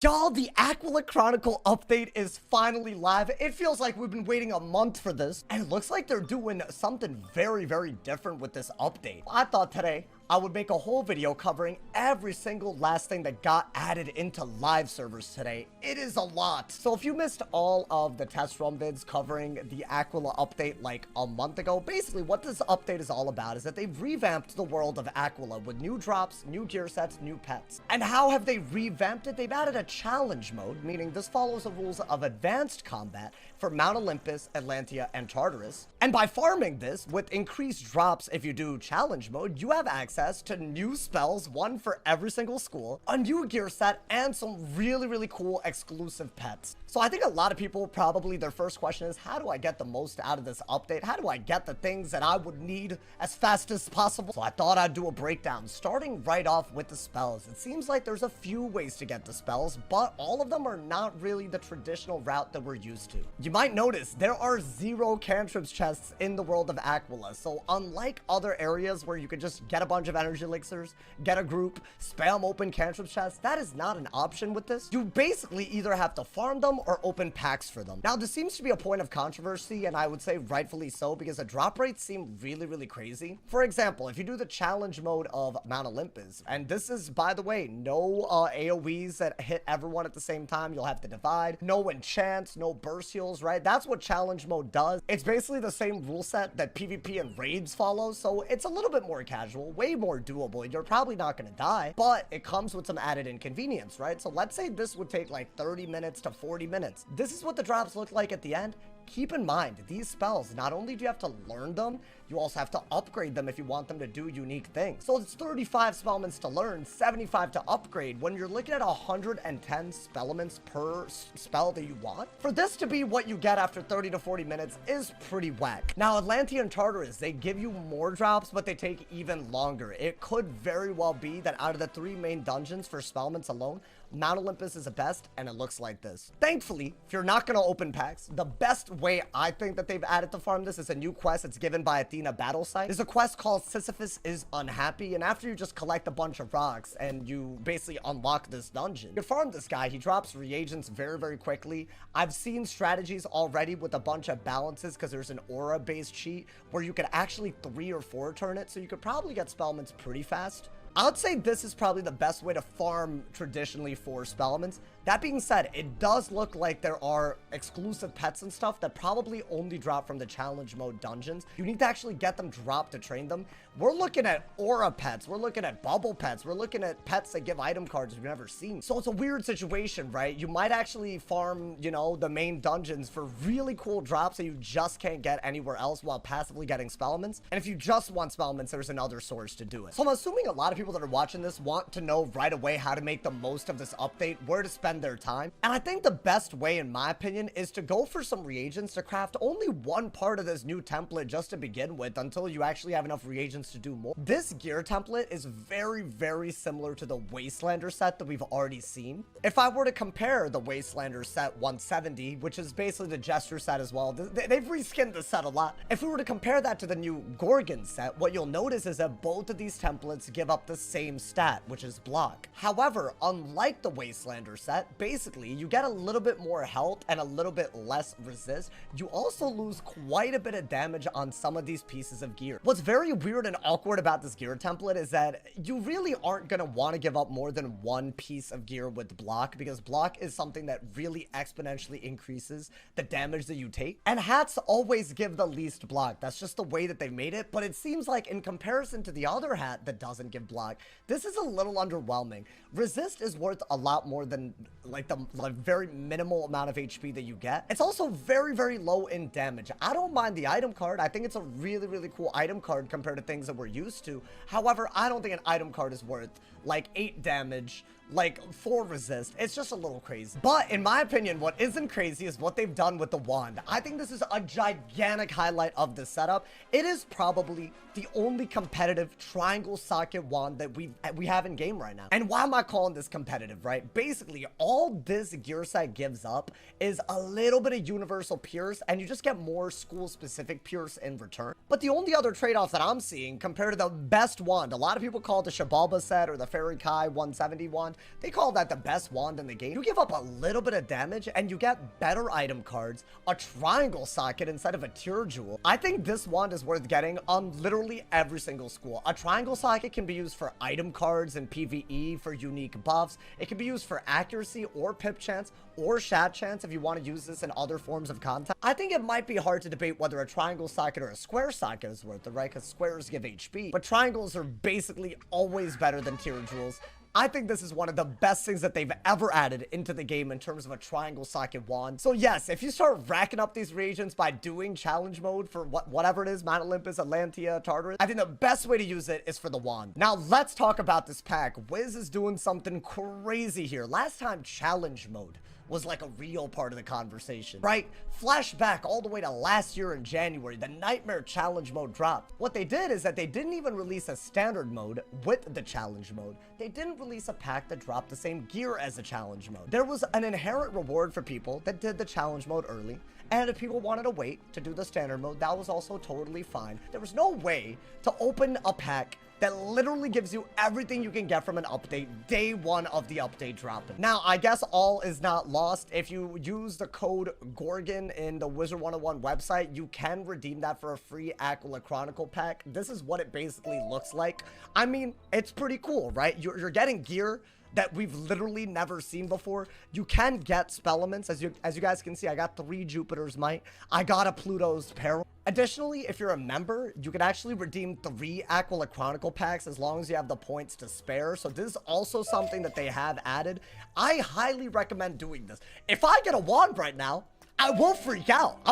Y'all, the Aquila Chronicle update is finally live. It feels like we've been waiting a month for this, and it looks like they're doing something very, very different with this update. I thought today I would make a whole video covering every single last thing that got added into live servers today. It is a lot. So if you missed all of the test run vids covering the Aquila update like a month ago, basically what this update is all about is that they've revamped the world of Aquila with new drops, new gear sets, new pets. And how have they revamped it? They've added a challenge mode, meaning this follows the rules of advanced combat for Mount Olympus, Atlantia, and Tartarus. And by farming this with increased drops if you do challenge mode, you have access to new spells, one for every single school, a new gear set, and some really cool exclusive pets. So I think a lot of people probably their first question is, how do I get the most out of this update? How do I get the things that I would need as fast as possible? So I thought I'd do a breakdown, starting right off with the spells. It seems like there's a few ways to get the spells, but all of them are not really the traditional route that we're used to. You might notice there are 0 cantrips chests in the world of Aquila. So unlike other areas where you could just get a bunch of energy elixirs, get a group, spam open cantrip chests, that is not an option with this. You basically either have to farm them or open packs for them. Now, this seems to be a point of controversy, and I would say rightfully so, because the drop rates seem really crazy. For example, if you do the challenge mode of Mount Olympus, and this is, by the way, no AoEs that hit everyone at the same time, you'll have to divide, no enchants, no burst heals, right? That's what challenge mode does. It's basically the same rule set that PvP and raids follow, so it's a little bit more casual, way more doable. You're probably not going to die, but it comes with some added inconvenience, right? So let's say this would take like 30 minutes to 40 minutes. This is what the drops look like at the end. Keep in mind, these spells, not only do you have to learn them, you also have to upgrade them if you want them to do unique things. So it's 35 spellments to learn, 75 to upgrade. When you're looking at 110 spellments per spell that you want, for this to be what you get after 30 to 40 minutes is pretty whack. Now, Atlantia and Tartarus, they give you more drops, but they take even longer. It could very well be that out of the 3 main dungeons for spellments alone, Mount Olympus is the best, and it looks like this. Thankfully, if you're not going to open packs, the best way I think that they've added to farm this is a new quest that's given by Athena Battle Site. There's a quest called Sisyphus is Unhappy, and after you just collect a bunch of rocks and you basically unlock this dungeon, you farm this guy. He drops reagents very quickly. I've seen strategies already with a bunch of balances because there's an aura-based cheat where you could actually 3 or 4 turn it, so you could probably get spellments pretty fast. I would say this is probably the best way to farm traditionally for spellments. That being said, it does look like there are exclusive pets and stuff that probably only drop from the challenge mode dungeons. You need to actually get them dropped to train them. We're looking at aura pets. We're looking at bubble pets. We're looking at pets that give item cards we've never seen. So it's a weird situation, right? You might actually farm, you know, the main dungeons for really cool drops that you just can't get anywhere else while passively getting spellments. And if you just want spellments, there's another source to do it. So I'm assuming a lot of people that are watching this want to know right away how to make the most of this update, where to spend their time. And I think the best way, in my opinion, is to go for some reagents to craft only one part of this new template just to begin with until you actually have enough reagents to do more. This gear template is very similar to the Wastelander set that we've already seen. If I were to compare the Wastelander set 170, which is basically the Jester set as well, they've reskinned the set a lot. If we were to compare that to the new Gorgon set, what you'll notice is that both of these templates give up the same stat, which is block. However, unlike the Wastelander set, basically you get a little bit more health and a little bit less resist. You also lose quite a bit of damage on some of these pieces of gear. What's very weird and awkward about this gear template is that you really aren't going to want to give up more than one piece of gear with block, because block is something that really exponentially increases the damage that you take, and hats always give the least block. That's just the way that they made it. But it seems like in comparison to the other hat that doesn't give block, this is a little underwhelming. Resist is worth a lot more than like the very minimal amount of HP that you get. It's also very low in damage. I don't mind the item card. I think it's a really cool item card compared to things that we're used to. However, I don't think an item card is worth like 8 damage, like 4 resist. It's just a little crazy. But in my opinion, what isn't crazy is what they've done with the wand. I think this is a gigantic highlight of the setup. It is probably the only competitive triangle socket wand that we have in game right now. And why am I calling this competitive, right? Basically, all this gear set gives up is a little bit of universal pierce, and you just get more school specific pierce in return. But the only other trade-off that I'm seeing compared to the best wand, a lot of people call it the Shabalba set or the Fairy Kai 170 wand. They call that the best wand in the game. You give up a little bit of damage and you get better item cards, a triangle socket instead of a tear jewel. I think this wand is worth getting on literally every single school. A triangle socket can be used for item cards and PvE for unique buffs. It can be used for accuracy or pip chance or shat chance if you want to use this in other forms of content. I think it might be hard to debate whether a triangle socket or a square socket is worth it, right? Because squares give HP, but triangles are basically always better than tear jewels. I think this is one of the best things that they've ever added into the game in terms of a triangle socket wand. So yes, if you start racking up these reagents by doing challenge mode for whatever it is, Mount Olympus, Atlantia, Tartarus, I think the best way to use it is for the wand. Now let's talk about this pack. Wiz is doing something crazy here. Last time challenge mode was like a real part of the conversation, right? Flashback all the way to last year in January, the Nightmare Challenge mode dropped. What they did is that they didn't even release a standard mode with the challenge mode. They didn't release a pack that dropped the same gear as the challenge mode. There was an inherent reward for people that did the challenge mode early, and if people wanted to wait to do the standard mode, that was also totally fine. There was no way to open a pack that literally gives you everything you can get from an update day one of the update dropping. Now, I guess all is not lost. If you use the code Gorgon in the Wizard101 website, you can redeem that for a free Aquila Chronicle pack. This is what it basically looks like. I mean, it's pretty cool, right? You're getting gear that we've literally never seen before. You can get Spellments. As you guys can see, I got 3 Jupiter's Might. I got a Pluto's Peril. Additionally, if you're a member, you can actually redeem 3 Aquila Chronicle packs as long as you have the points to spare. So this is also something that they have added. I highly recommend doing this. If I get a wand right now, I will freak out.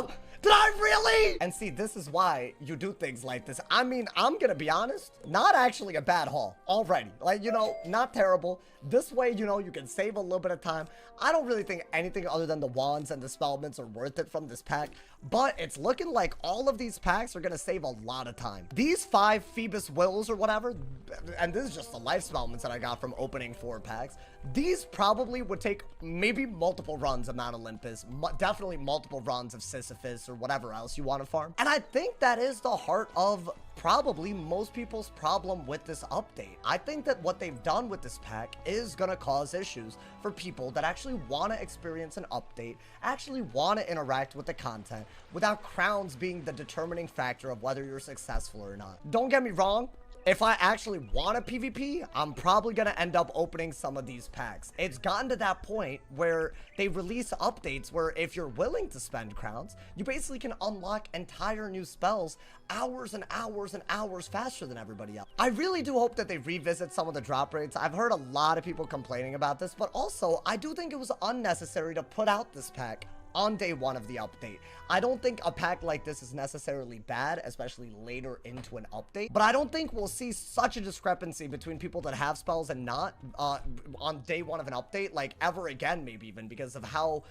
Did I really? And see, this is why you do things like this. I mean, I'm gonna be honest, not actually a bad haul already. Like, you know, not terrible. This way, you know, you can save a little bit of time. I don't really think anything other than the wands and the Spellments are worth it from this pack, but it's looking like all of these packs are gonna save a lot of time. These 5 Phoebus Wills or whatever, and this is just the life Spellments that I got from opening 4 packs. These probably would take maybe multiple runs of Mount Olympus, definitely multiple runs of Sisyphus or whatever else you want to farm. And I think that is the heart of probably most people's problem with this update. I think that what they've done with this pack is going to cause issues for people that actually want to experience an update, actually want to interact with the content without crowns being the determining factor of whether you're successful or not. Don't get me wrong. If I actually want a PvP, I'm probably going to end up opening some of these packs. It's gotten to that point where they release updates where if you're willing to spend crowns, you basically can unlock entire new spells hours and hours and hours faster than everybody else. I really do hope that they revisit some of the drop rates. I've heard a lot of people complaining about this, but also I do think it was unnecessary to put out this pack on day one of the update. I don't think a pack like this is necessarily bad, especially later into an update, but I don't think we'll see such a discrepancy between people that have spells and not on day one of an update, like ever again, maybe even because of how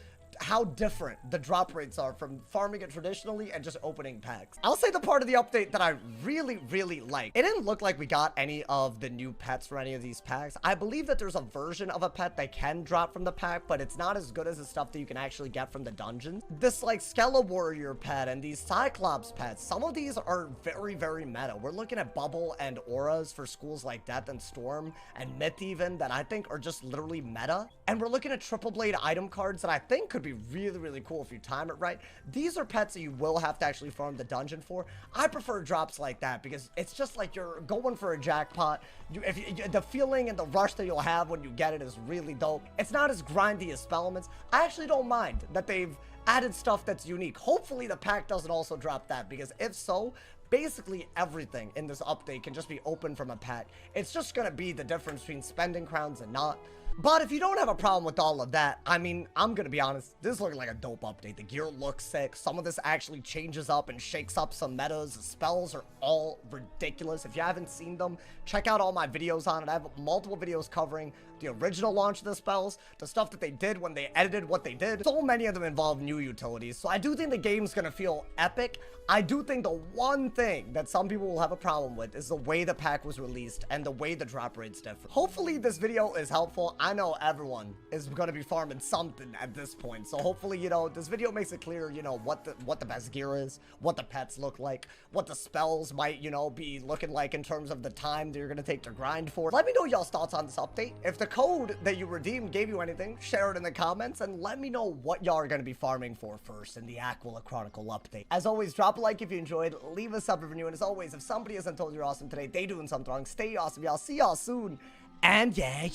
different the drop rates are from farming it traditionally and just opening packs. I'll say the part of the update that I really like. It didn't look like we got any of the new pets for any of these packs. I believe that there's a version of a pet that can drop from the pack, but it's not as good as the stuff that you can actually get from the dungeons. This like Skella Warrior pet and these Cyclops pets, some of these are very meta. We're looking at Bubble and Auras for schools like Death and Storm and Myth even that I think are just literally meta. And we're looking at Triple Blade item cards that I think could be really cool if you time it right. These are pets that you will have to actually farm the dungeon for. I prefer drops like that because it's just like you're going for a jackpot. The feeling and the rush that you'll have when you get it is really dope. It's not as grindy as Spellments. I actually don't mind that they've added stuff that's unique. Hopefully the pack doesn't also drop that, because if so, basically everything in this update can just be opened from a pack. It's just gonna be the difference between spending crowns and not. But if you don't have a problem with all of that, I mean, I'm gonna be honest, this is looking like a dope update. The gear looks sick. Some of this actually changes up and shakes up some metas. The spells are all ridiculous. If you haven't seen them, check out all my videos on it. I have multiple videos covering the original launch of the spells, the stuff that they did when they edited what they did. So many of them involve new utilities. So I do think the game's gonna feel epic. I do think the one thing that some people will have a problem with is the way the pack was released and the way the drop rates differ. Hopefully this video is helpful. I know everyone is gonna be farming something at this point. So hopefully, you know, this video makes it clear, you know, what the best gear is, what the pets look like, what the spells might, you know, be looking like in terms of the time that you're gonna take to grind for. Let me know y'all's thoughts on this update. If the code that you redeemed gave you anything, share it in the comments and let me know what y'all are gonna be farming for first in the Aquila Chronicle update. As always, drop a like if you enjoyed, leave a sub if you're new, and as always, if somebody hasn't told you you're awesome today, they doing something wrong. Stay awesome, y'all. See y'all soon. And yeah.